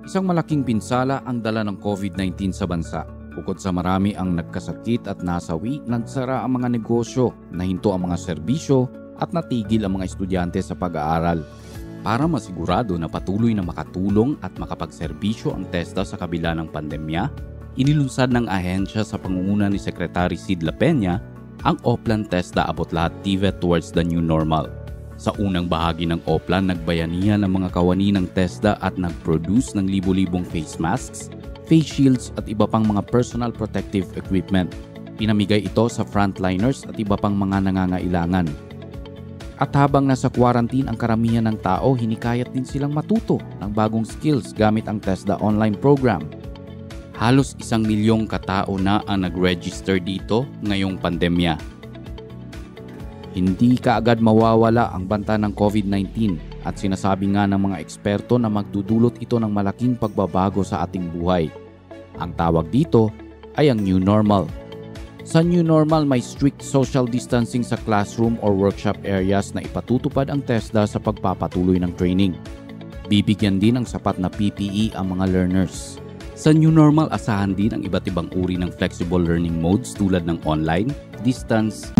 Isang malaking pinsala ang dala ng COVID-19 sa bansa. Bukod sa marami ang nagkasakit at nasawi, nagsara ang mga negosyo, nahinto ang mga serbisyo at natigil ang mga estudyante sa pag-aaral. Para masigurado na patuloy na makatulong at makapagserbisyo ang TESDA sa kabila ng pandemya, inilunsad ng ahensya sa pangunguna ni Secretary Sid La Peña ang Oplan TESDA Abot Lahat TVET Towards the New Normal. Sa unang bahagi ng Oplan, nagbayanihan ng mga kawani ng TESDA at nag-produce ng libo-libong face masks, face shields at iba pang mga personal protective equipment. Pinamigay ito sa frontliners at iba pang mga nangangailangan. At habang nasa quarantine ang karamihan ng tao, hinikayat din silang matuto ng bagong skills gamit ang TESDA online program. Halos 1 milyong katao na ang nag-register dito ngayong pandemya. Hindi kaagad mawawala ang banta ng COVID-19 at sinasabi nga ng mga eksperto na magdudulot ito ng malaking pagbabago sa ating buhay. Ang tawag dito ay ang New Normal. Sa New Normal, may strict social distancing sa classroom or workshop areas na ipatutupad ang TESDA sa pagpapatuloy ng training. Bibigyan din ng sapat na PPE ang mga learners. Sa New Normal, asahan din ang iba't ibang uri ng flexible learning modes tulad ng online, distance,